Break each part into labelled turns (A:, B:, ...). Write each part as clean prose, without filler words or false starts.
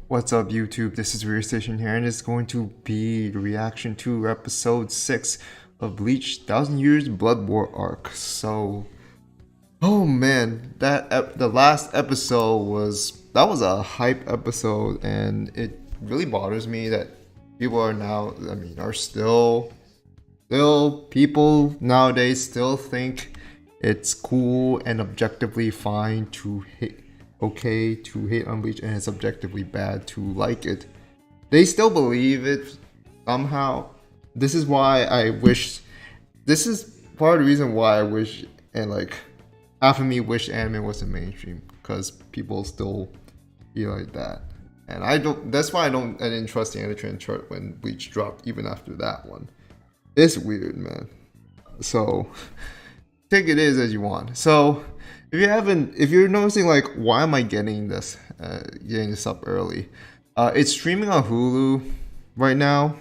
A: What's up, YouTube? This is Rear Station here, and it's going to be the reaction to episode 6 of Bleach 1000 Years Blood War arc. So, oh man, the last episode was a hype episode, and it really bothers me that people are still people nowadays still think it's cool and objectively fine to hate. Okay to hate on Bleach, and it's objectively bad to like it. They still believe it somehow. This is why I wish. This is part of the reason why I wish, and like half of me wish anime wasn't mainstream, because people still feel like that. And I don't. That's why I didn't trust the Anime chart when Bleach dropped, even after that one. It's weird, man. So take it as you want. So. If you're noticing, like, why am I getting this up early? It's streaming on Hulu right now.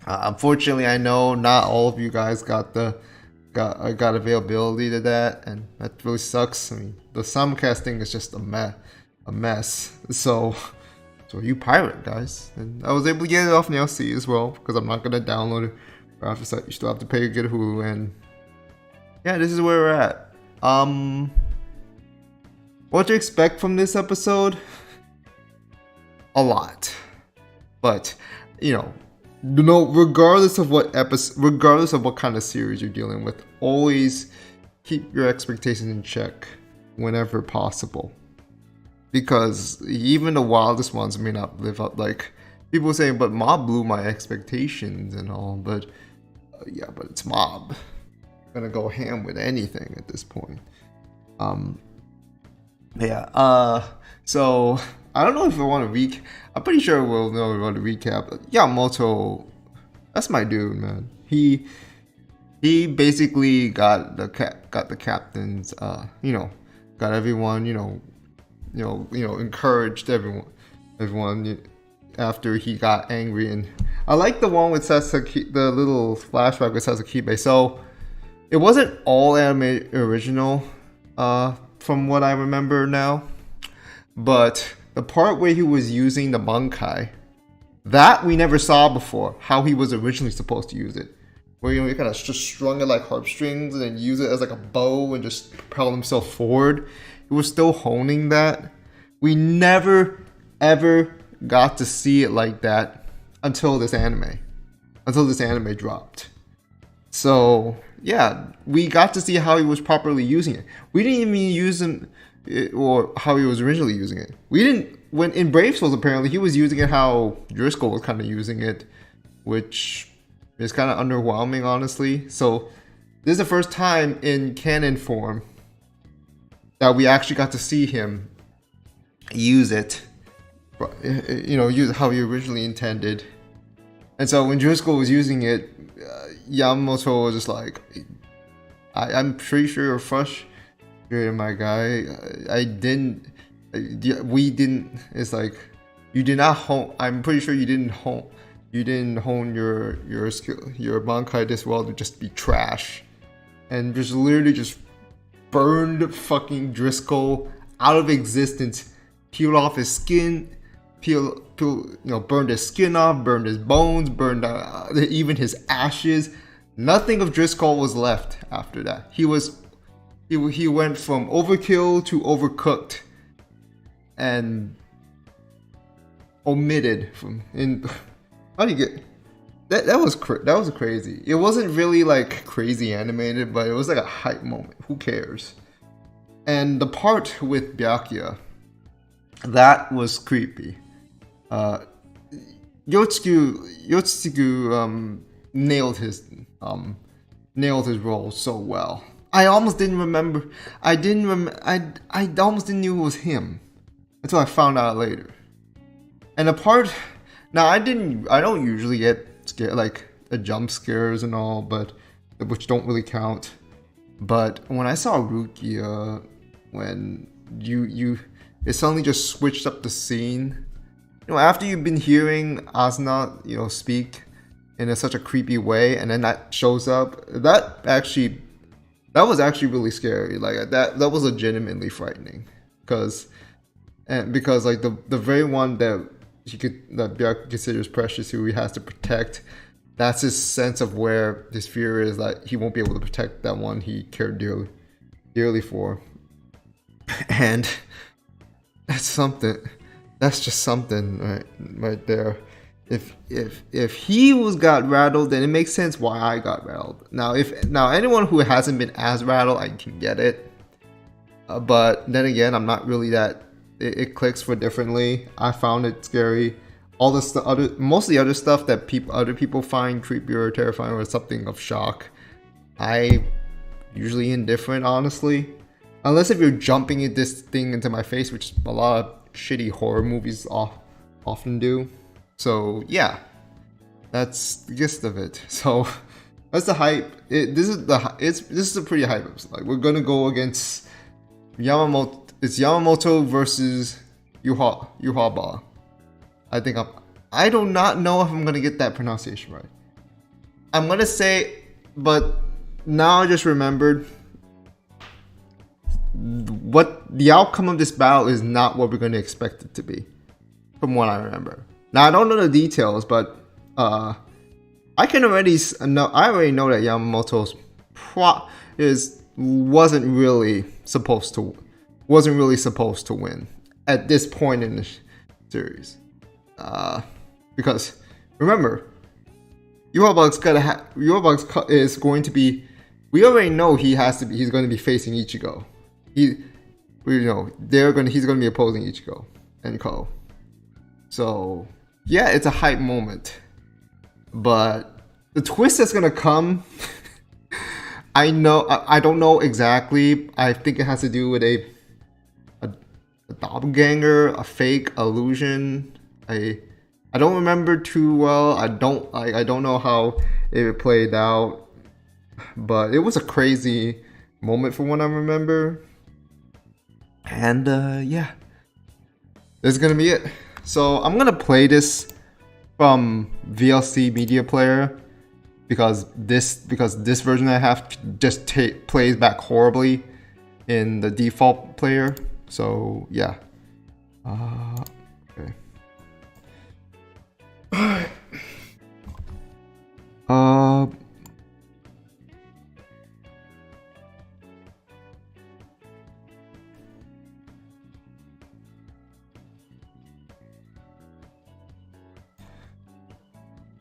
A: Unfortunately, I know not all of you guys got availability to that, and that really sucks. I mean, the simulcasting is just a mess. So you pirate, guys. And I was able to get it off LC as well, because I'm not gonna download it off the site. You still have to pay to get Hulu, and yeah, this is where we're at. What to expect from this episode? A lot, but regardless of what kind of series you're dealing with, always keep your expectations in check whenever possible, because even the wildest ones may not live up. Like people saying, but Mob blew my expectations and all, but yeah, but it's Mob. Gonna go ham with anything at this point. So I don't know if I want to I'm pretty sure we'll know about the recap. Yamamoto, that's my dude, man. He basically got the captains, got everyone, encouraged everyone after he got angry. And I like the one with Sasaki, the little flashback with Sasakibe. So it wasn't all anime original, from what I remember now, but the part where he was using the Bankai, that we never saw before, how he was originally supposed to use it. Where he kind of just strung it like harp strings and then use it as like a bow and just propel himself forward. He was still honing that. We never ever got to see it like that until this anime dropped. So yeah, we got to see how he was properly using it. We didn't even use him, or how he was originally using it. We didn't, when in Brave Souls, apparently he was using it how Driscoll was kind of using it, which is kind of underwhelming, honestly. So this is the first time in canon form that we actually got to see him use it, use it how he originally intended. And so when Driscoll was using it, Yamamoto was just like, I'm pretty sure you're frustrated, my guy. It's like, you did not hone. I'm pretty sure you didn't hone your skill, your Bankai this well to just be trash, and just literally just burned fucking Driscoll out of existence, peeled off his skin. Burned his skin off, burned his bones, burned even his ashes. Nothing of Driscoll was left after that. He went from overkill to overcooked, and omitted from. How do you get that? That was crazy. It wasn't really like crazy animated, but it was like a hype moment. Who cares? And the part with Byakuya, that was creepy. Yotsugu nailed his role so well. I almost didn't remember. I almost didn't know it was him until I found out later. And the part, now I don't usually get scared, like the jump scares and all, but which don't really count. But when I saw Rukia, when it suddenly just switched up the scene. After you've been hearing Asuna, speak in such a creepy way, and then that shows up, that was actually really scary. Like that was legitimately frightening, because like the very one that Byakuya considers precious, who he has to protect. That's his sense of where his fear is that he won't be able to protect that one he cared dearly for. And that's something. That's just something right there. If he got rattled, then it makes sense why I got rattled. Now anyone who hasn't been as rattled, I can get it. But then again, I'm not really that. It clicks for differently. I found it scary. All most of the other stuff that other people find creepy or terrifying or something of shock, I usually indifferent, honestly. Unless if you're jumping this thing into my face, which a lot of shitty horror movies often do. So yeah, that's the gist of it. So that's the hype. This is a pretty hype episode. Like, we're gonna go against Yamamoto. It's Yamamoto versus Yuhaba. I do not know if I'm gonna get that pronunciation right. I'm gonna say, but now I just remembered what the outcome of this battle is not what we're gonna expect it to be, from what I remember. Now I don't know the details, but I already know that Yamamoto's wasn't really supposed to win at this point in the series, because remember, Yuhabug is going to be. We already know he's going to be facing Ichigo. He's going to be opposing Ichigo and Ko. So yeah, it's a hype moment, but the twist that's gonna come, I don't know exactly. I think it has to do with a doppelganger, a fake illusion. I don't remember too well. I don't know how it played out, but it was a crazy moment from what I remember. And yeah, this is gonna be it. So I'm gonna play this from VLC Media Player because this version I have just plays back horribly in the default player. So yeah. Okay.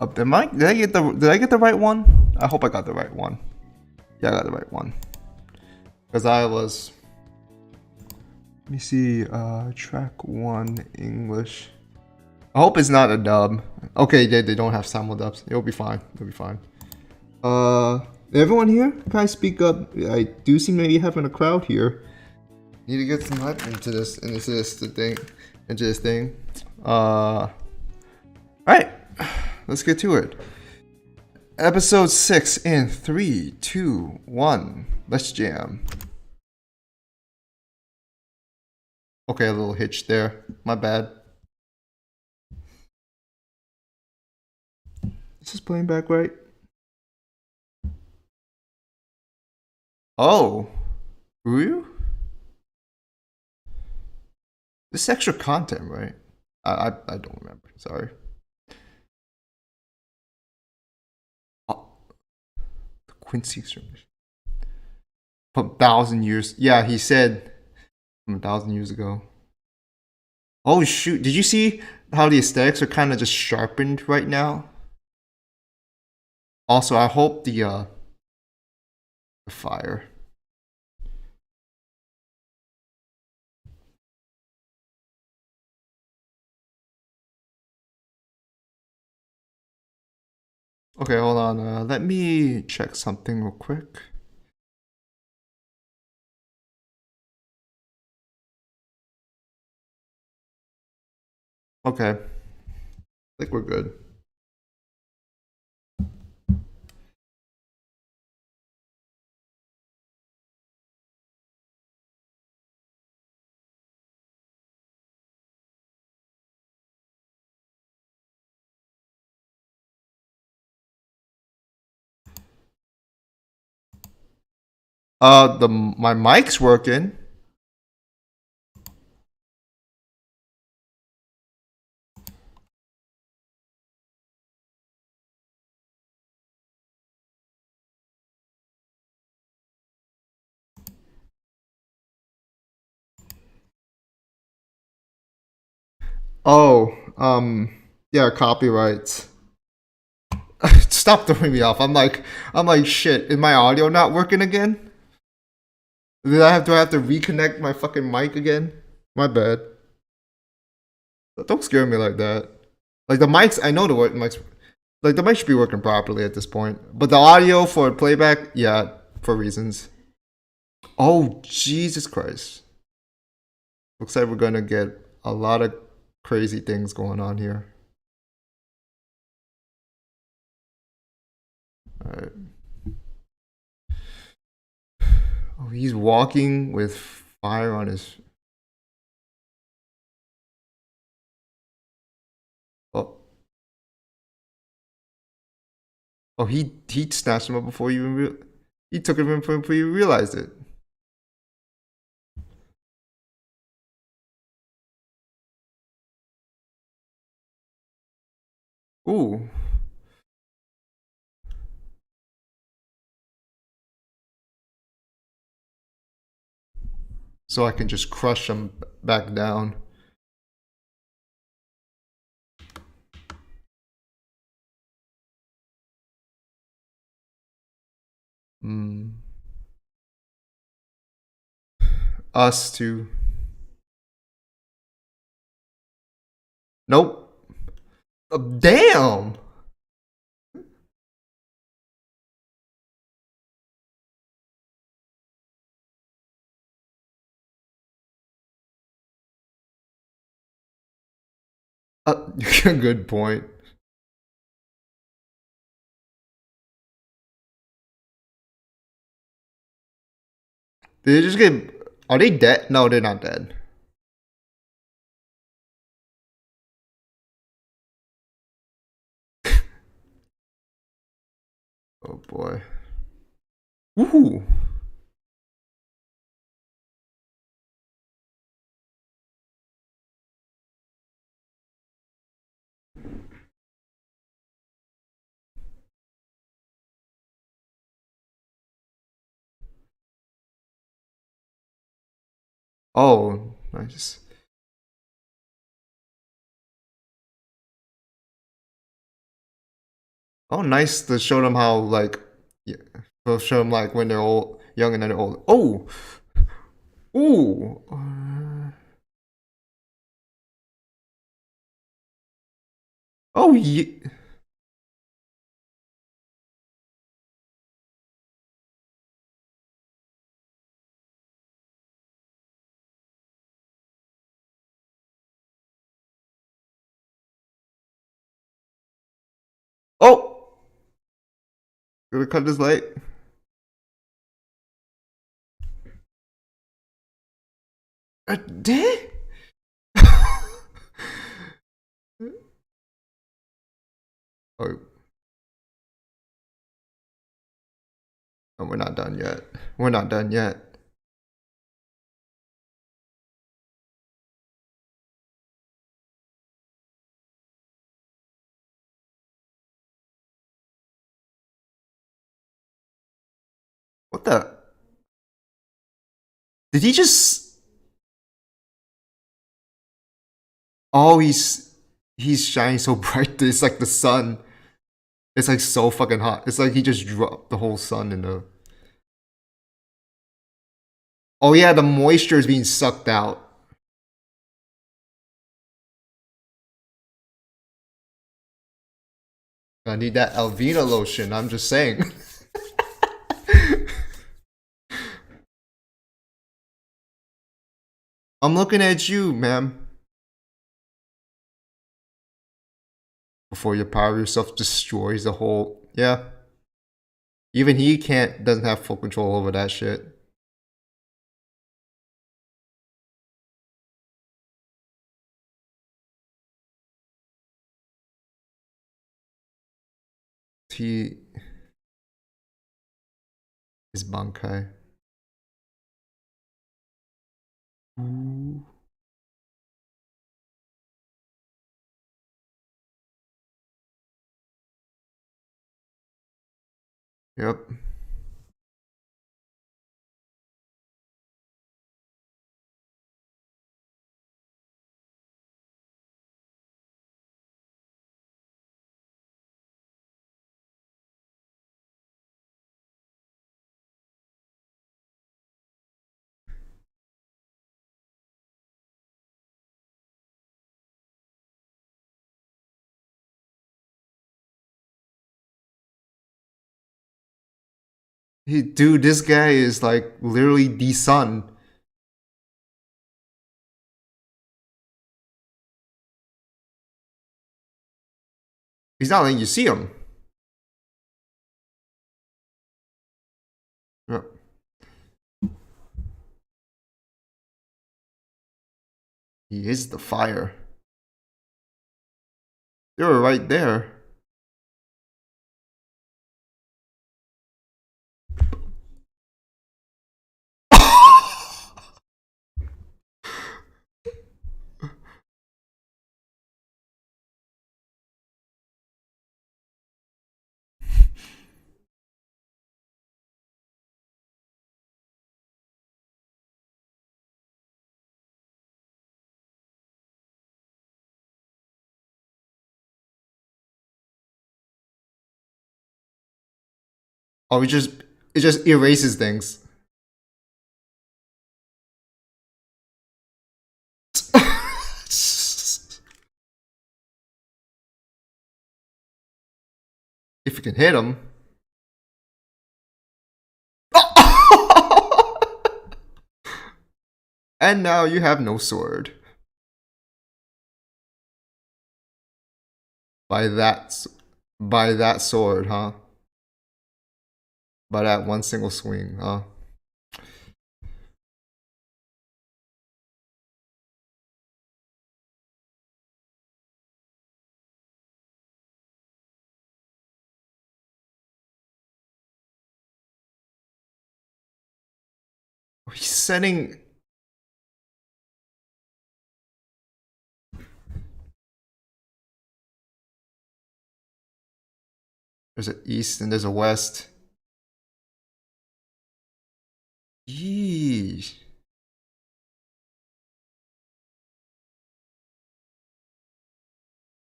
A: Did I get the right one? I hope I got the right one. Yeah, I got the right one. Because I was. Let me see. Track 1 English. I hope it's not a dub. Okay, they don't have simul dubs. It'll be fine. It'll be fine. Everyone here? Can I speak up? I do seem to be having a crowd here. Need to get some hype into this thing. Alright. Let's get to it. Episode 6 in 3, 2, 1. Let's jam. Okay, a little hitch there. My bad. Is this playing back right? Oh. Ryu? This is extra content, right? I don't remember. Sorry. Quincy extermination. From 1,000 years. Yeah, he said from 1,000 years ago. Oh shoot! Did you see how the aesthetics are kind of just sharpened right now? Also, I hope the fire. Okay, hold on. Let me check something real quick. Okay. I think we're good. My mic's working. Oh, yeah, copyrights. Stop throwing me off. I'm like, shit. Is my audio not working again? Do I have to reconnect my fucking mic again? My bad. Don't scare me like that. Like the mics, I know the mics. Like the mic should be working properly at this point, but the audio for playback, yeah, for reasons. Oh Jesus Christ! Looks like we're gonna get a lot of crazy things going on here. All right. Oh, he's walking with fire on his. Oh, oh, he snatched him up before you even he took him in before you realized it. Ooh. So I can just crush him back down. Hmm. Us too. Nope. Damn. Good point. Did they just get? Are they dead? No, they're not dead. Oh boy. Woohoo. Oh, nice. Oh, nice to show them how like, yeah, to show them like when they're old, young and then they're old. Oh, ooh. Oh yeah. Oh, gonna cut this light. Did? Oh, oh, we're not done yet. We're not done yet. What the? Did he just? Oh, he's shining so bright. It's like the sun. It's like so fucking hot. It's like he just dropped the whole sun in the. Oh yeah, the moisture is being sucked out. I need that Alvina lotion. I'm just saying. I'm looking at you, ma'am. Before your power yourself destroys the whole. Yeah. Even he doesn't have full control over that shit. He is Bankai. Ooh. Yep. Dude, this guy is like literally the sun. He's not letting you see him. Yeah. He is the fire. They were right there. Oh, it just erases things. If you can hit him. And now you have no sword. By that sword, huh? By that one single swing, huh? He's setting. There's an east and there's a west. Yeesh.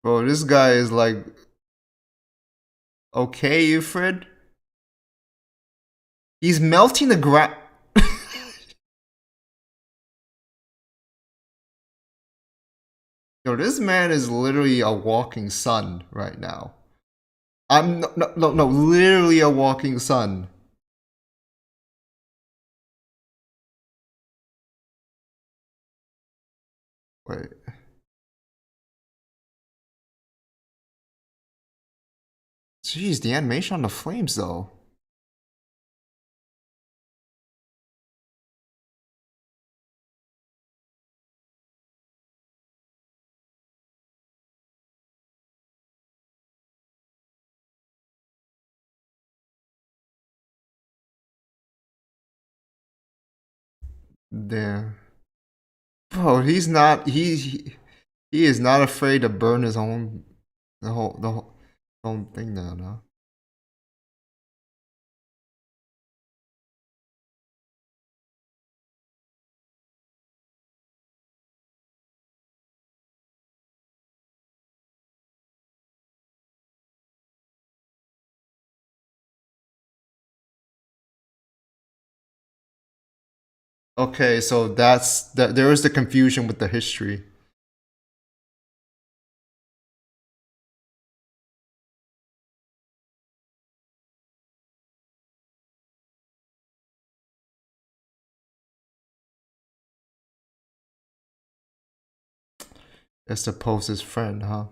A: Bro, this guy is like, okay, Euphred. He's melting the ground. Yo, this man is literally a walking sun right now. I'm no, literally a walking sun. Wait. Jeez, the animation on the flames though. There. Bro, he's not he is not afraid to burn his own the whole own thing down, huh? Okay, so there is the confusion with the history. It's supposed his friend, huh?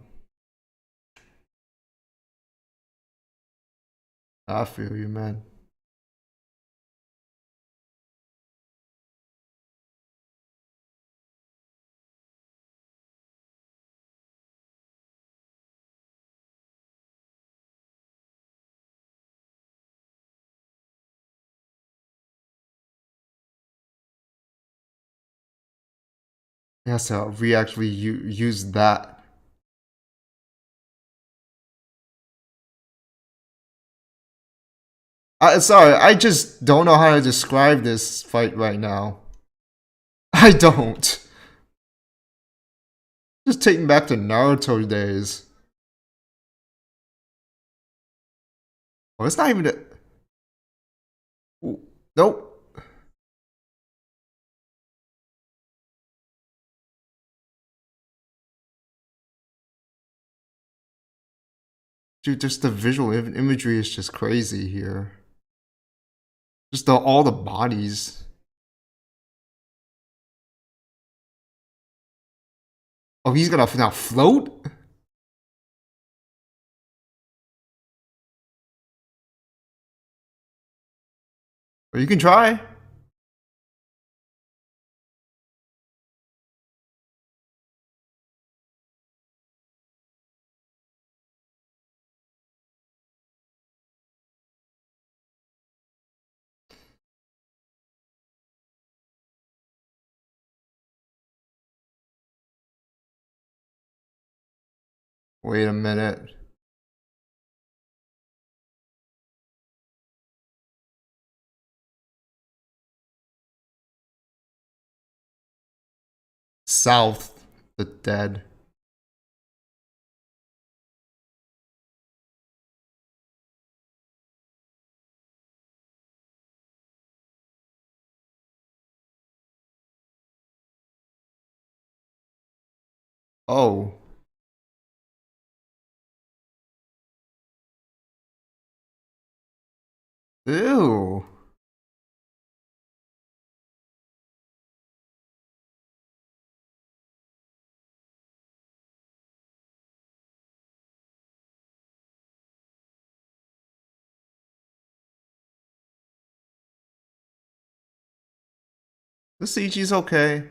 A: I feel you, man. Yeah, so we actually use that. Sorry, I just don't know how to describe this fight right now. I don't. Just take me back to Naruto days. Oh, it's not even a... Ooh, nope. Dude, just the visual imagery is just crazy here. Just all the bodies. Oh, he's gonna now float? Or you can try. Wait a minute. South, the dead. Oh. Ew. The CG's okay.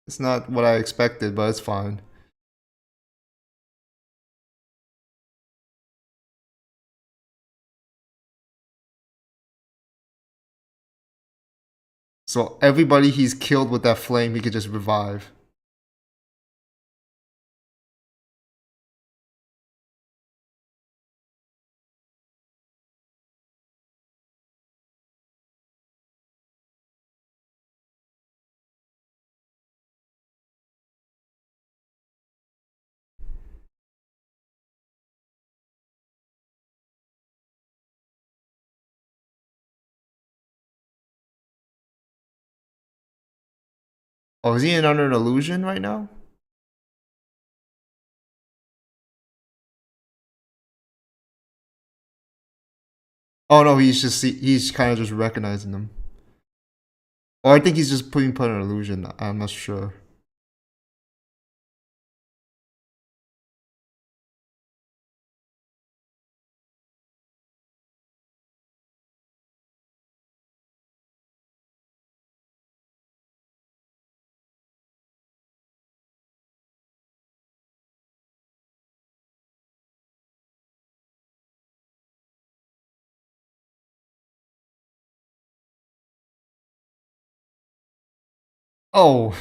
A: It's not what I expected, but it's fine. So everybody he's killed with that flame, he could just revive. Oh, is he under an illusion right now? Oh no, he's kind of just recognizing them. Or I think he's just put an illusion. I'm not sure. Oh.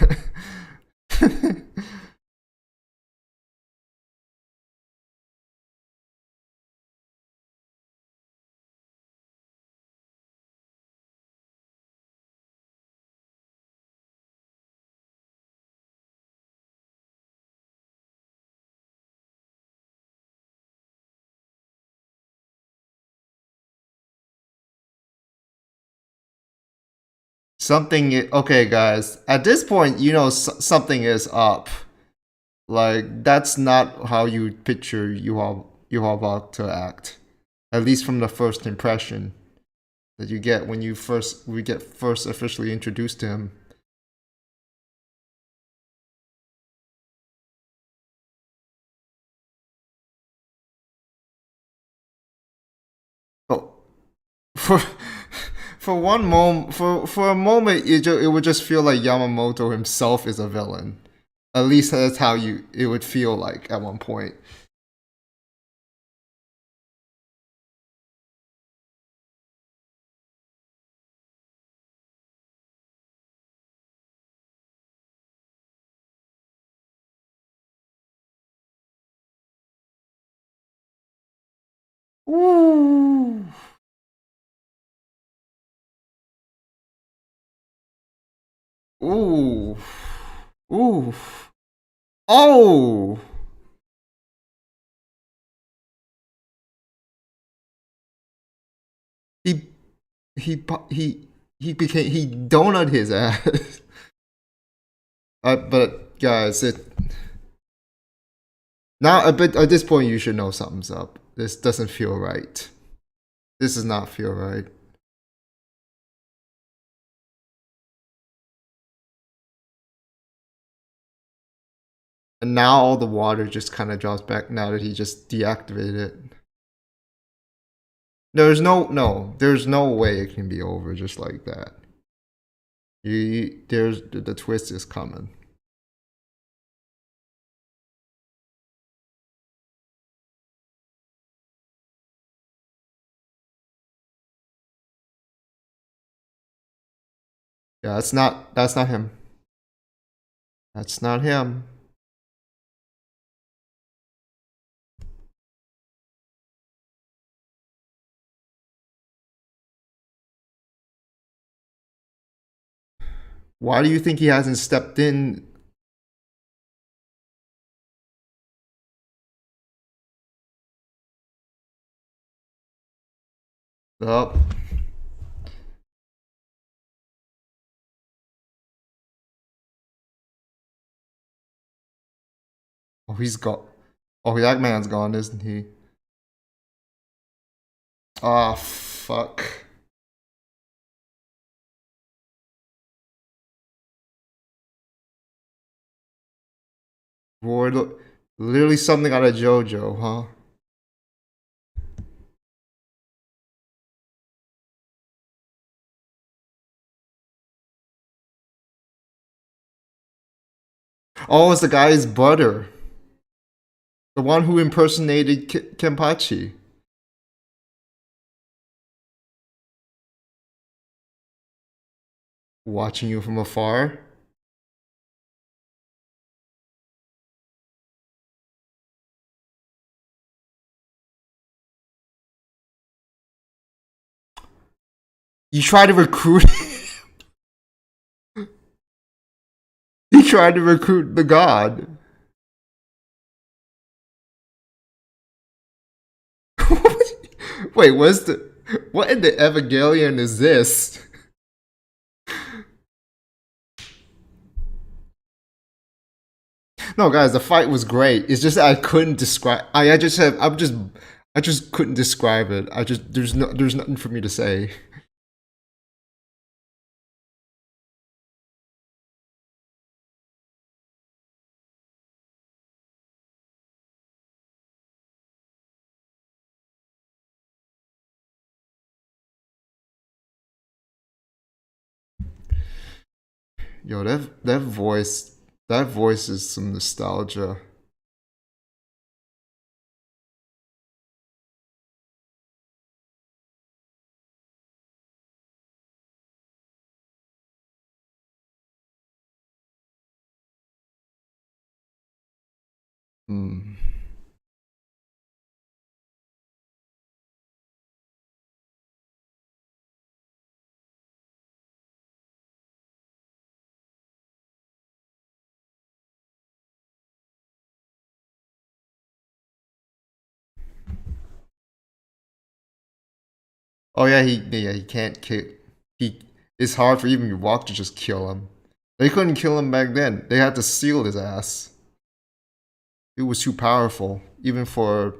A: Okay, guys. At this point, you know something is up. Like that's not how you picture you are about to act. At least from the first impression that you get when we get first officially introduced to him. Oh, for one moment, for a moment, it would just feel like Yamamoto himself is a villain. At least that's how it would feel like at one point. Ooh. Ooh. Ooh. Oh. He he donut his ass. But guys, at this point you should know something's up. This doesn't feel right. This does not feel right. And now all the water just kind of drops back now that he just deactivated it. There's no way it can be over just like that. There's the twist is coming. Yeah, that's not him. That's not him. Why do you think he hasn't stepped in? Oh. Oh, he's got. Oh, that man's gone, isn't he? Ah, oh, fuck. Boy, literally something out of JoJo, huh? Oh, it's the guy's butter. The one who impersonated Kenpachi. Watching you from afar. You try to recruit. He tried to recruit the god. Wait, what in the Evangelion is this? No, guys, the fight was great. It's just I couldn't describe. I just couldn't describe it. There's nothing for me to say. Yo, that voice is some nostalgia. Hmm. Oh yeah, he can't kill. It's hard for even Walk to just kill him. They couldn't kill him back then. They had to seal his ass. It was too powerful, even for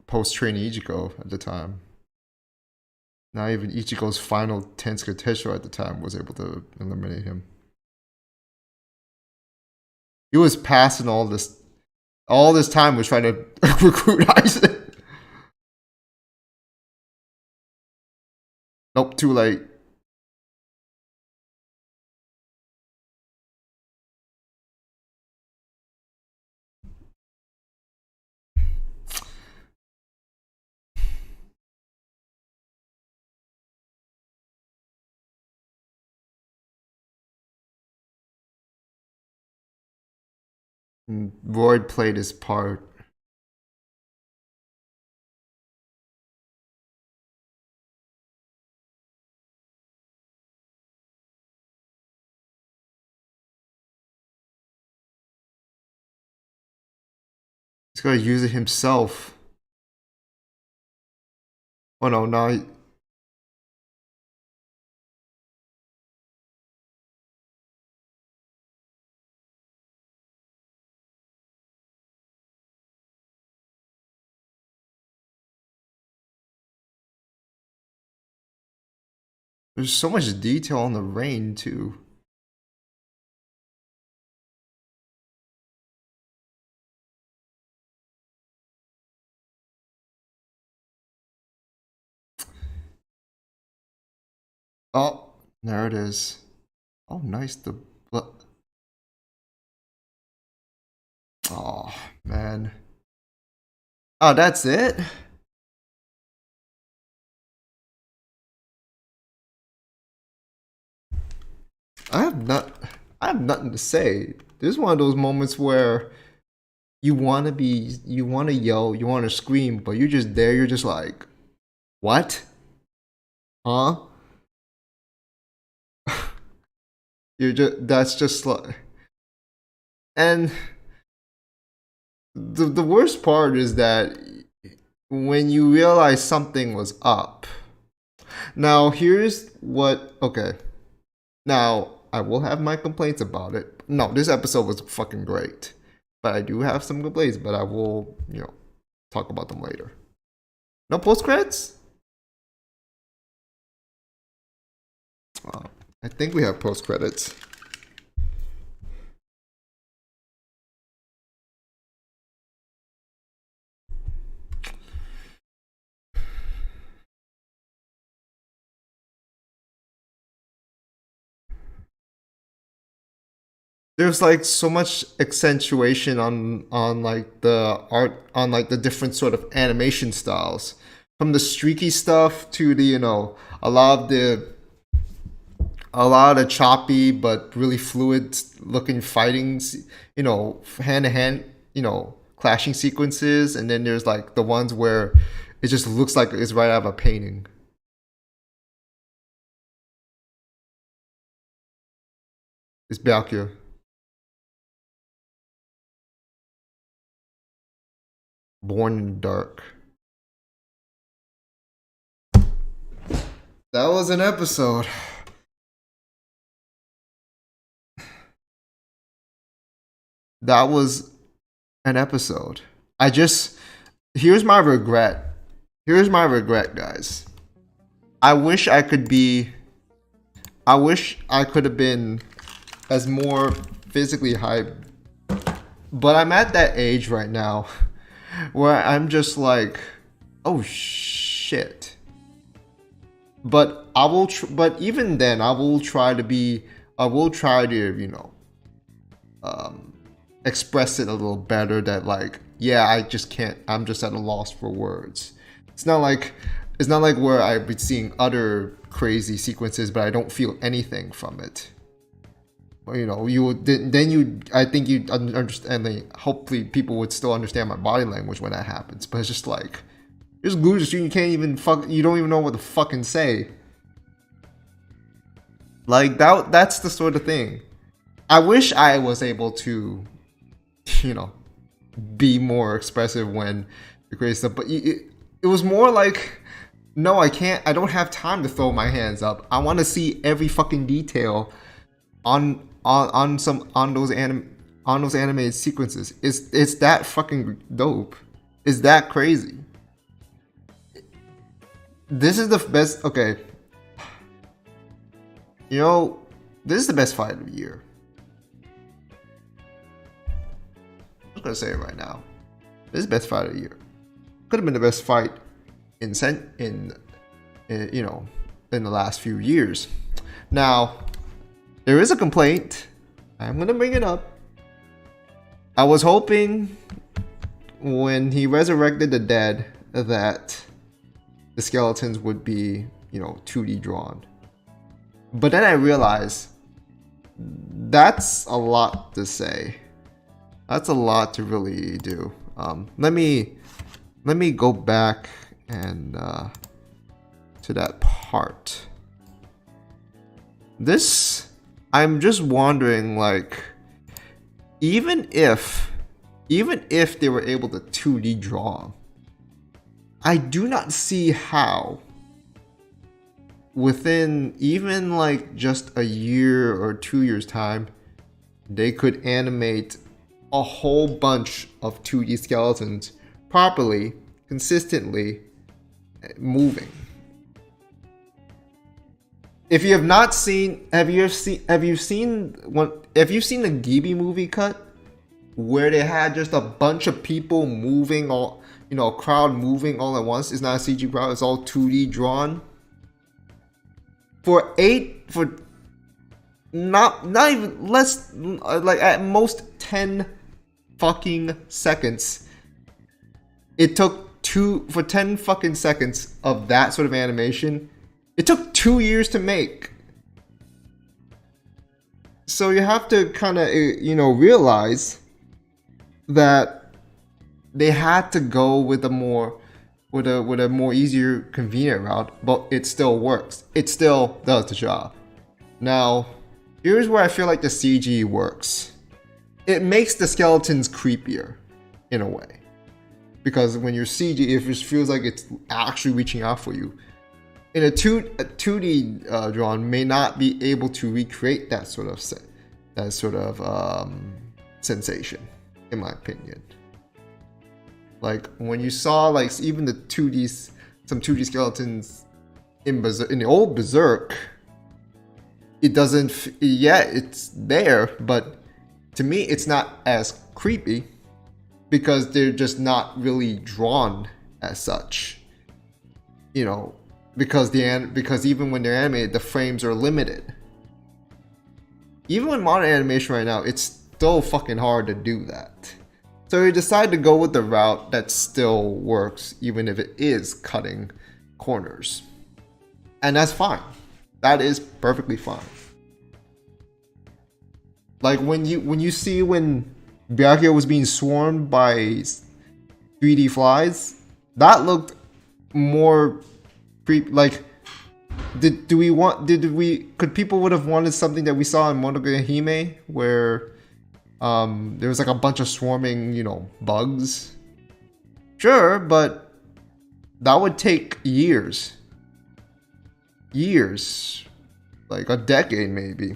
A: post training Ichigo at the time. Not even Ichigo's final Tensuke Tesho at the time was able to eliminate him. He was passing all this time was trying to recruit Aizen. Nope, too late. Roy played his part. He's gonna use it himself. Oh no, no. There's so much detail on the rain too. Oh, there it is. Oh, nice. Oh, man. Oh, that's it? I have nothing to say. This is one of those moments where you want to yell, you want to scream, but you're just there. You're just like, what? Huh? That's just like, and the worst part is that when you realize something was up. Now, here's what, okay. Now, I will have my complaints about it. No, this episode was fucking great. But I do have some complaints, but I will, talk about them later. No post credits? I think we have post credits. There's like so much accentuation on like the art, on like the different sort of animation styles, from the streaky stuff to the a lot of the choppy but really fluid looking fightings, hand to hand, clashing sequences, and then there's like the ones where it just looks like it's right out of a painting. It's Byakuya. Born in the Dark. That was an episode. That was an episode. Here's my regret. Here's my regret, guys. I wish I could have been as more physically hyped. But I'm at that age right now where I'm just like, oh shit. But but even then, I will try to express it a little better. That like, yeah, I just can't. I'm just at a loss for words. It's not like where I've been seeing other crazy sequences, but I don't feel anything from it. I think you'd understand. Hopefully, people would still understand my body language when that happens. But it's just like, you're just glued to the screen. You can't even you don't even know what to fucking say. Like that's the sort of thing. I wish I was able to, be more expressive when the crazy stuff. But it was more like, no, I can't. I don't have time to throw my hands up. I want to see every fucking detail on those animated sequences. It's that fucking dope. It's that crazy. This is the best. Okay, this is the best fight of the year. I'm gonna say it right now. This is the best fight of the year. Could have been the best fight in the last few years. Now, there is a complaint. I'm gonna bring it up. I was hoping when he resurrected the dead that the skeletons would be, 2D drawn. But then I realized that's a lot to say. That's a lot to really do. Let me go back and to that part. I'm just wondering, like, even if they were able to 2D draw, I do not see how within even like just a year or 2 years time they could animate a whole bunch of 2D skeletons properly, consistently moving. If you have not seen, have you seen the Ghibli movie cut where they had just a bunch of people moving all, a crowd moving all at once? It's not a CG crowd, it's all 2D drawn. for not even less, like at most 10 fucking seconds. It took 10 fucking seconds of that sort of animation. It took 2 years to make. So you have to kind of, realize that they had to go with a more easier, convenient route, but it still works. It still does the job. Now, here's where I feel like the CG works. It makes the skeletons creepier, in a way, because when you're CG, it just feels like it's actually reaching out for you. In a 2D drawn may not be able to recreate that sort of sensation, in my opinion. Like when you saw like even some 2D skeletons in the old Berserk, it doesn't. Yeah, it's there, but to me, it's not as creepy because they're just not really drawn as such. Because even when they're animated, the frames are limited. Even with modern animation right now, it's still fucking hard to do that. So we decided to go with the route that still works, even if it is cutting corners. And that's fine. That is perfectly fine. Like when you see when Byakuya was being swarmed by 3D flies, that looked more like could people would have wanted something that we saw in Monogatari Hime where there was like a bunch of swarming, bugs? Sure, but that would take years, like a decade maybe.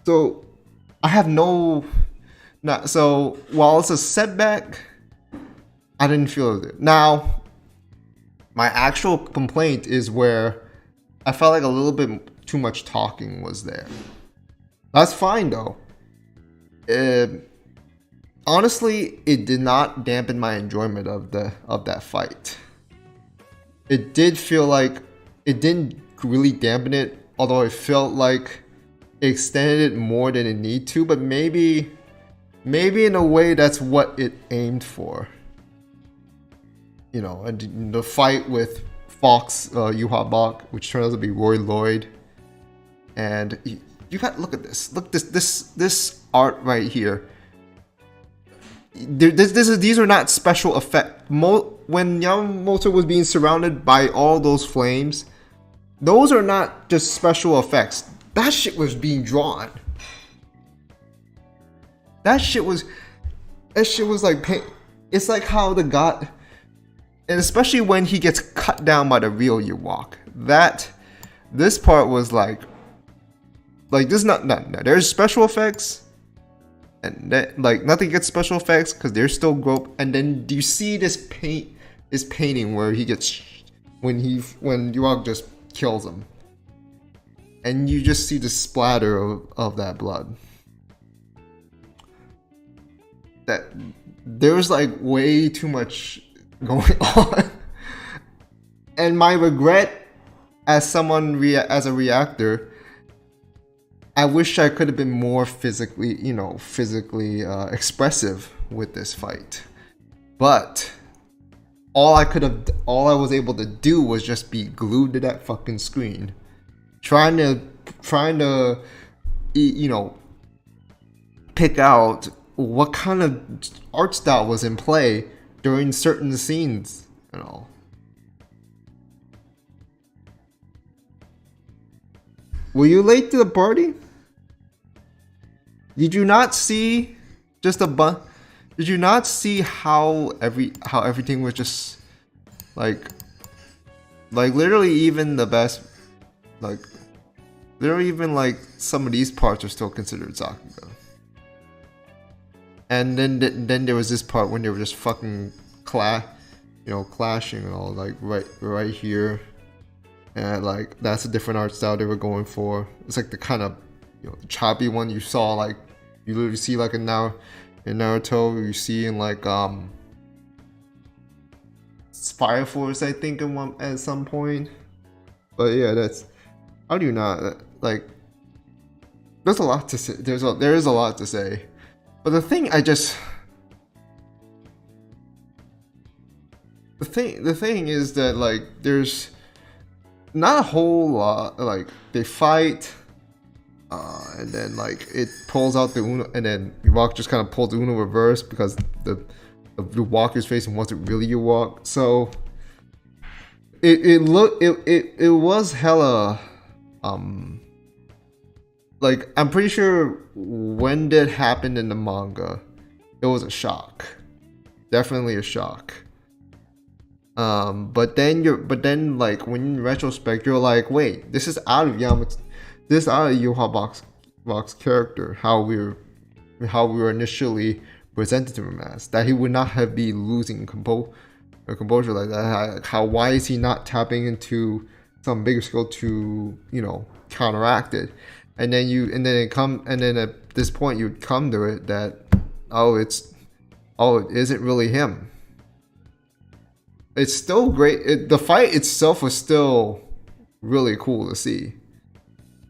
A: So I have so while it's a setback, I didn't feel it. Now, my actual complaint is where I felt like a little bit too much talking was there. That's fine though. Honestly, it did not dampen my enjoyment of that fight. It did feel like it didn't really dampen it, although it felt like it extended it more than it needed to. But maybe in a way that's what it aimed for. And the fight with Fox Yuhabak, which turns out to be Roy Lloyd, and you got look at this. Look this art right here. These are not special effects. When Yamamoto was being surrounded by all those flames, those are not just special effects. That shit was being drawn. That shit was like paint. It's like how the god. And especially when he gets cut down by the real Ewok. This part was like this not there's special effects, and that like nothing gets special effects because they're still grope. And then do you see this painting where he gets when Ewok just kills him, and you just see the splatter of that blood. That there's like way too much going on. And my regret as a reactor, I wish I could have been more physically expressive with this fight. But all I was able to do was just be glued to that fucking screen, trying to pick out what kind of art style was in play during certain scenes and all. Were you late to the party? Did you not see Did you not see how everything was just like literally even the best, literally even some of these parts are still considered Sakuga. And then there was this part when they were just fucking clashing and all, right here. And that's a different art style they were going for. It's like the kind of the choppy one you saw, you literally see in Naruto, you see in Fire Force, I think, at some point. But yeah, that's how do you not like? There's a lot to say. There is a lot to say, but the thing the thing is that like there's not a whole lot. Like they fight, and then like it pulls out the Uno, and then Ewok just kind of pulls the Uno reverse because the walker's facing wasn't really your walk. So it was hella like I'm pretty sure when that happened in the manga, it was a shock, definitely a shock. But then like when in retrospect you're like, wait, this is out of Yamamoto, this is out of Yamamoto's character, how we were initially presented to him as, that he would not have be losing composure like that. Why is he not tapping into some bigger skill to, you know, counteract it? And then at this point you come to it that it isn't really him. It's still great. The fight itself was still really cool to see.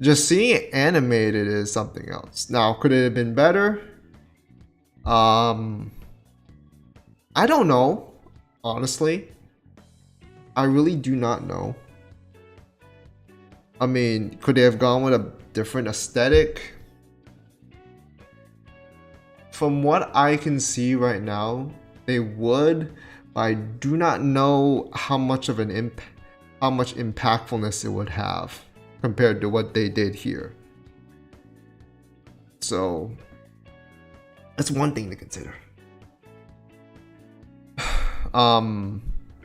A: Just seeing it animated is something else. Now, could it have been better? I don't know. Honestly, I really do not know. I mean, could they have gone with a different aesthetic? From what I can see right now, they would. But I do not know how much of how much impactfulness it would have compared to what they did here. So that's one thing to consider.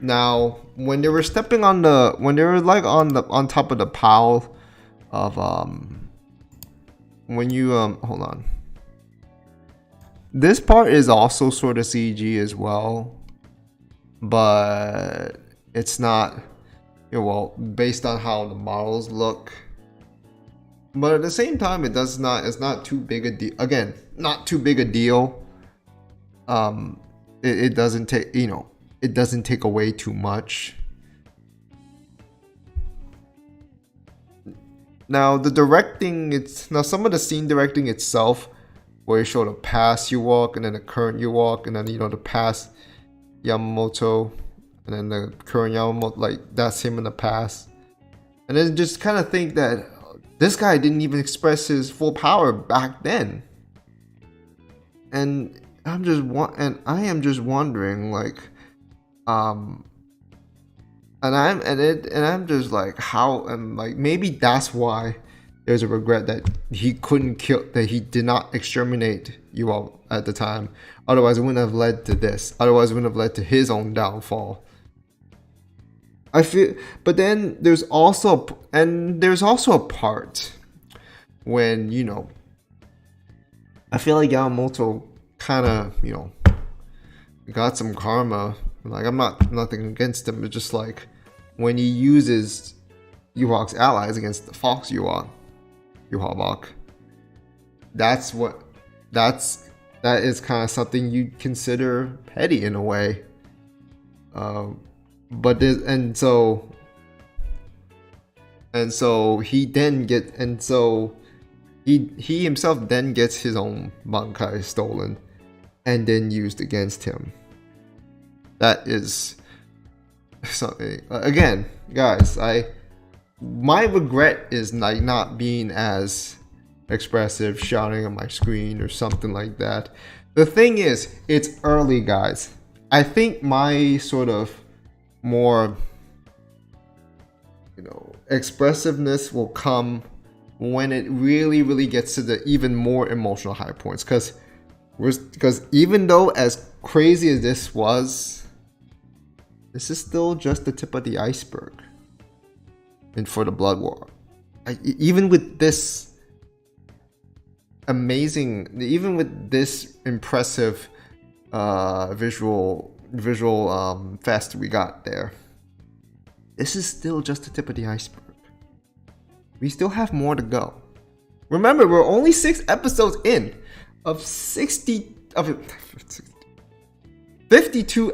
A: Now when they were stepping on on top of the pile of when you hold on. This part is also sort of CG as well, but it's not, you know, well, based on how the models look. But at the same time, it's not too big a deal. Again, not too big a deal. It doesn't take, you know, it doesn't take away too much. Now the directing, some of the scene directing itself, where you show the past you walk and then the current you walk, and then, you know, the past Yamamoto and then the current Yamamoto, like that's him in the past. And then just kind of think that this guy didn't even express his full power back then. And I am just wondering, like, and I'm just like, how, and like maybe that's why there's a regret that he couldn't kill, that he did not exterminate you all at the time. Otherwise, it wouldn't have led to this. Otherwise, it wouldn't have led to his own downfall. I feel, but then there's also a part when, you know, I feel like Yamamoto kind of, you know, got some karma. Like, I'm nothing against him, but just like when he uses Ewok's allies against the Fox Ewok, that is kind of something you'd consider petty in a way. But this, and so he himself then gets his own Bankai stolen and then used against him. That is something. Again, guys, my regret is like not being as expressive, shouting on my screen or something like that. The thing is, it's early, guys. I think my sort of more, you know, expressiveness will come when it really gets to the even more emotional high points. Because even though as crazy as this was, this is still just the tip of the iceberg. And for the Blood War, even with this impressive visual fest we got there, this is still just the tip of the iceberg. We still have more to go. Remember, we're only 6 episodes in of 52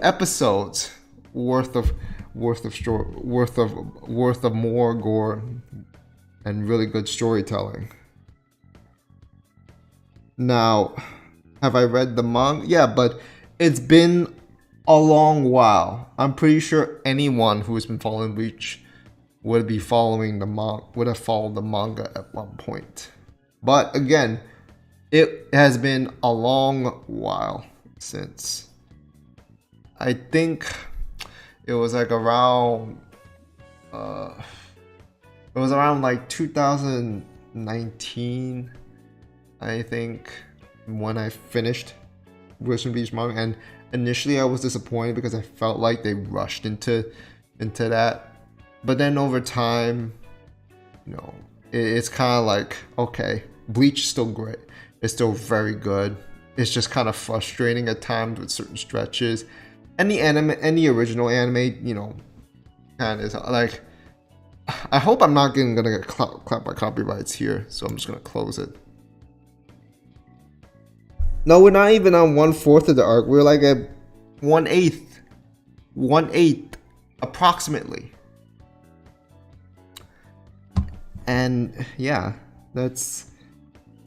A: episodes worth of worth of more gore and really good storytelling. Now, have I read the manga? Yeah, but it's been a long while. I'm pretty sure anyone who's been following Bleach would have followed the manga at one point. But again, it has been a long while since. I think it was like around like 2019, I think, when I finished Bleach manga. And initially I was disappointed because I felt like they rushed into that. But then over time, you know, it's kind of like, okay, Bleach is still great. It's still very good. It's just kind of frustrating at times with certain stretches. And the original anime, you know, kind of is like, I hope I'm not gonna get clapped by copyrights here, so I'm just gonna close it. No, we're not even on 1/4 of the arc. We're like at 1/8 approximately. And yeah, it's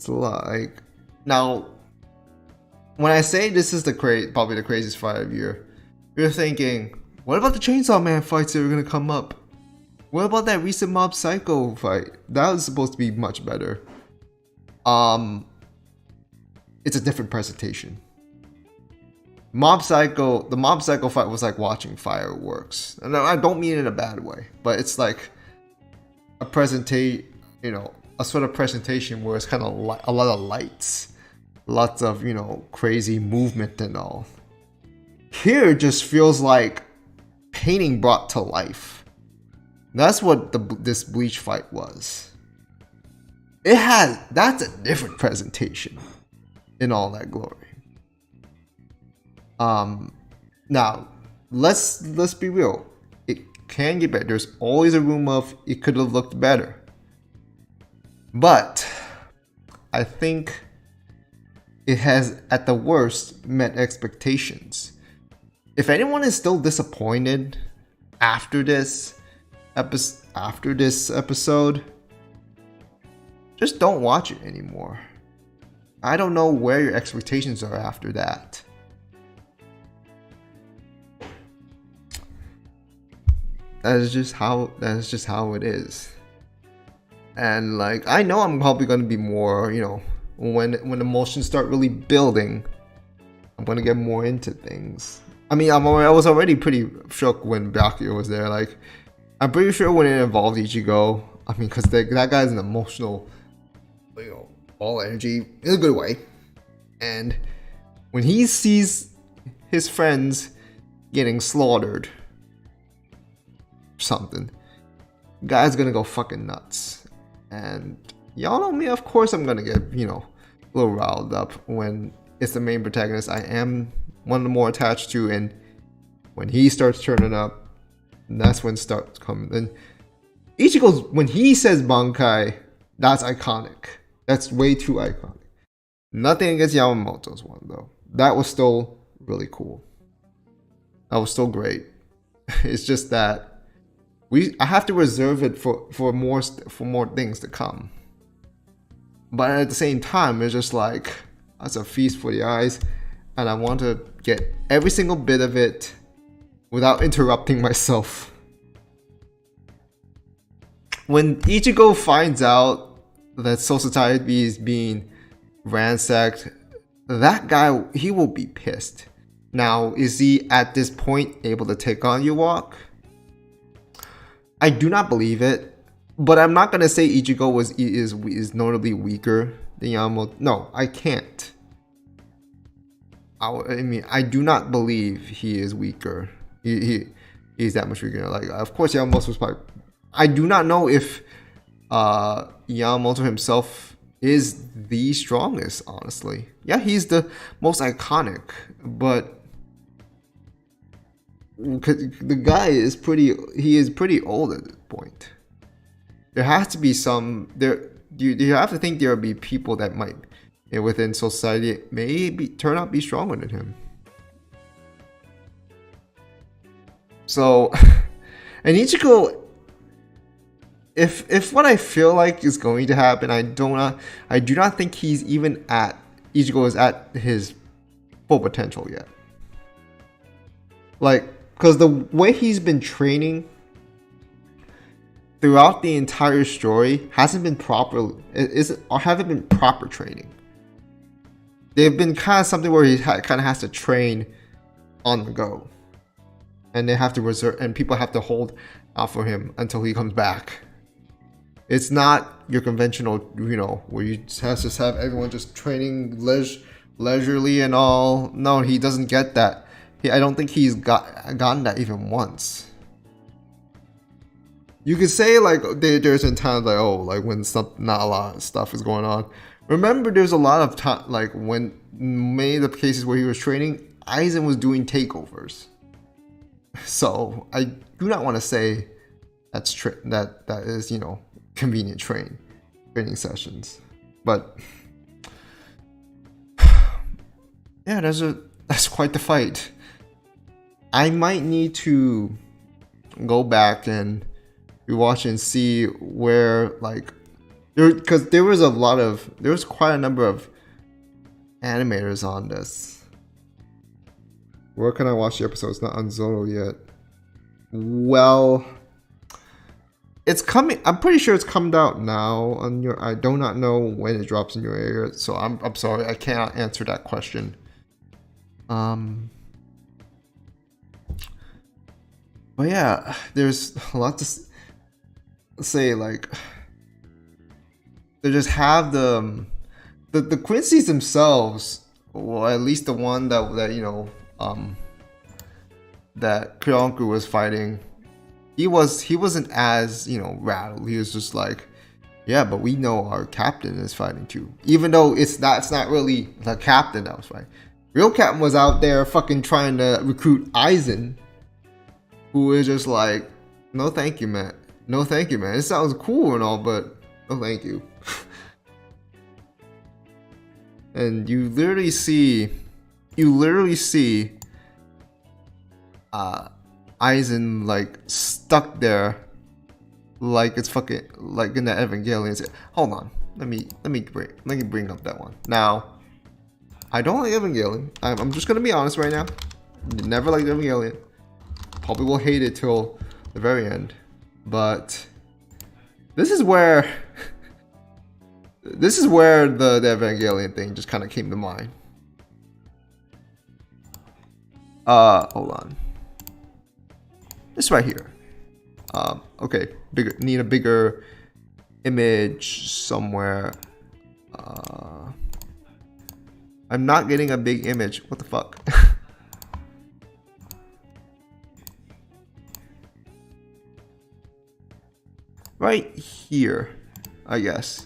A: a lot. Like, now, when I say this is probably the craziest fight of the year, you're thinking, what about the Chainsaw Man fights that are gonna come up? What about that recent Mob Psycho fight? That was supposed to be much better. It's a different presentation. The Mob Psycho fight was like watching fireworks. And I don't mean it in a bad way, but it's like a sort of presentation where it's kind of a lot of lights, lots of, you know, crazy movement and all. Here it just feels like painting brought to life. That's what this Bleach fight was. That's a different presentation in all that glory. Now let's be real. It can get better. There's always a room of it could have looked better. But I think it has, at the worst, met expectations. If anyone is still disappointed after this episode, just don't watch it anymore. I don't know where your expectations are after that. That is just how it is. And like, I know I'm probably gonna be more, you know, when emotions start really building, I'm gonna get more into things. I mean, I was already pretty shook when Byakuya was there. Like, I'm pretty sure when it involved Ichigo, I mean, because that guy's an emotional, you know, all energy in a good way. And when he sees his friends getting slaughtered, something, guy's gonna go fucking nuts. And y'all know me, of course I'm gonna get, you know, a little riled up when it's the main protagonist I am one of the more attached to, and when he starts turning up, that's when starts coming. And Ichigo's, when he says Bankai, that's iconic. That's way too iconic. Nothing against Yamamoto's one though. That was still really cool. That was still great. It's just that I have to reserve it for more things to come. But at the same time, it's just like, that's a feast for the eyes, and I want to get every single bit of it without interrupting myself. When Ichigo finds out that Soul Society is being ransacked, that guy, he will be pissed. Now, is he at this point able to take on Yawak? I do not believe it, but I'm not gonna say Ichigo is notably weaker than Yamamoto. No, I can't. I mean, I do not believe he is weaker. He's that much weaker. Like, of course, Yamamoto was probably. I do not know if Yamamoto himself is the strongest. Honestly, yeah, he's the most iconic, but the guy is pretty. He is pretty old at this point. There has to be some there. You have to think there will be people that might, within society, maybe turn out to be stronger than him. So And Ichigo, if what I feel like is going to happen, I do not think he's even at Ichigo is at his full potential yet. Like, because the way he's been training throughout the entire story hasn't been haven't been proper training. They've been kind of something where he kind of has to train on the go, and they have to reserve, and people have to hold out for him until he comes back. It's not your conventional, where you just have everyone just training leisurely and all. No, he doesn't get that. I don't think he's gotten that even once. You could say like there's been times like, oh, like when not a lot of stuff is going on. Remember, there's a lot of time like when many of the cases where he was training, Aizen was doing takeovers. So I do not want to say that is convenient training sessions, but yeah, that's quite the fight. I might need to go back and rewatch and see where because there was quite a number of animators on this. Where can I watch the episode? It's not on Zoro yet. Well, it's coming. I'm pretty sure it's coming out now on your. I do not know when it drops in your area, so I'm sorry, I cannot answer that question. But yeah, there's a lot to say. Like, they just have the Quincy's themselves, or at least the one that that Kyonku was fighting. He wasn't as rattled. He was just like, yeah, but we know our captain is fighting too. Even though it's not really the captain that was fighting. Real captain was out there fucking trying to recruit Aizen, who is just like, no thank you, man. No thank you, man. It sounds cool and all, but no thank you. And you literally see Aizen like stuck there, like it's fucking like in the Evangelion. Hold on, let me bring up that one. Now, I don't like Evangelion. I'm just gonna be honest right now. Never liked Evangelion. Probably will hate it till the very end. But this is where the Evangelion thing just kind of came to mind. Hold on. This right here. Okay, need a bigger image somewhere. I'm not getting a big image. What the fuck? Right here, I guess.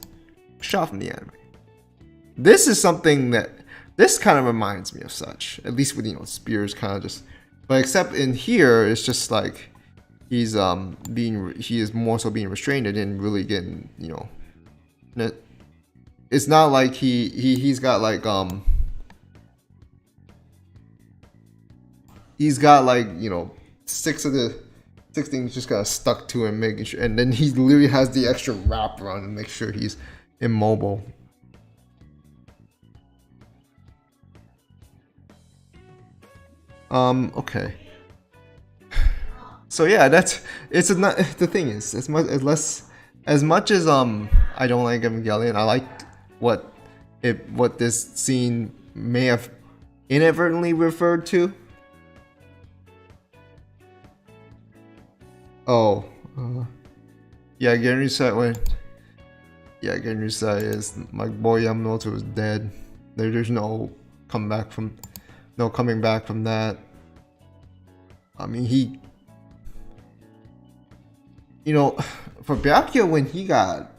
A: Shot from the anime. This is something this kind of reminds me of such. At least with Spears kind of just, but except in here it's just like he is more so being restrained and didn't really getting it's not like he's got like he's got like six things just got stuck to him, making sure, and then he literally has the extra wrap around to make sure he's immobile. Okay. So yeah, the thing is, as much as I don't like Evangelion, I like what this scene may have inadvertently referred to. Oh, yeah, Genryusai is my boy Yamamoto is dead. There's no coming back from that. I mean, for Byakuya, when he got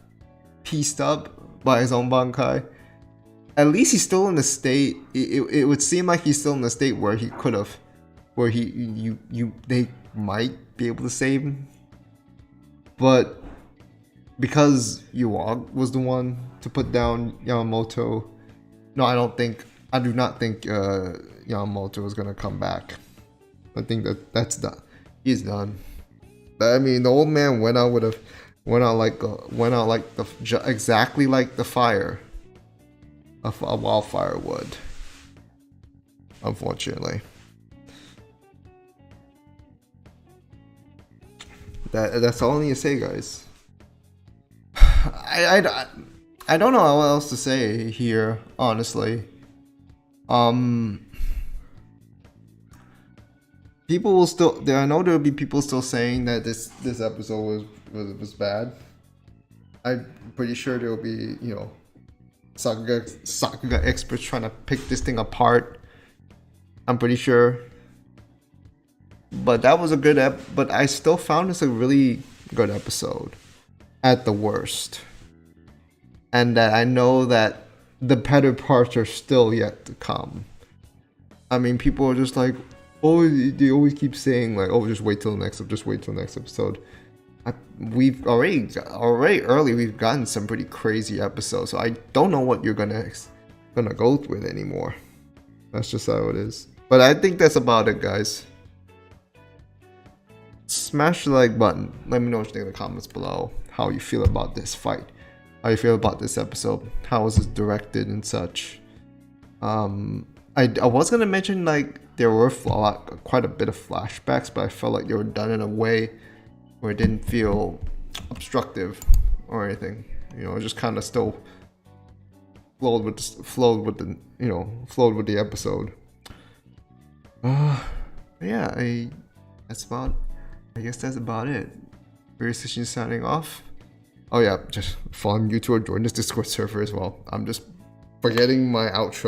A: pieced up by his own Bankai, at least he's still in the state. It would seem like he's still in the state where he could have, where they might be able to save him, but because Yuog was the one to put down Yamamoto, no, I do not think Yamamoto is gonna come back. I think that's done. He's done. I mean, the old man went out exactly like the fire of a wildfire would. Unfortunately, that's all I need to say, guys. I don't know what else to say here, honestly. People will still. I know there will be people still saying that this episode was bad. I'm pretty sure there will be, you know, Sakuga experts trying to pick this thing apart. I'm pretty sure. But that was a good but I still found this a really good episode at the worst. And that I know that the better parts are still yet to come. I mean, people are just like, oh, they always keep saying like, oh, just wait till the next episode. We've already early we've gotten some pretty crazy episodes, so I don't know what you're gonna go with anymore. That's just how it is. But I think that's about it, guys. Smash the like button. Let me know what you think in the comments below. How you feel about this fight. How you feel about this episode. How was it directed and such. I was gonna mention like there were quite a bit of flashbacks, but I felt like they were done in a way where it didn't feel obstructive or anything. You know, it just kind of still flowed with the episode. Yeah, I guess that's about it. Session signing off. Oh yeah, just follow me on YouTube or join this Discord server as well. I'm just forgetting my outro.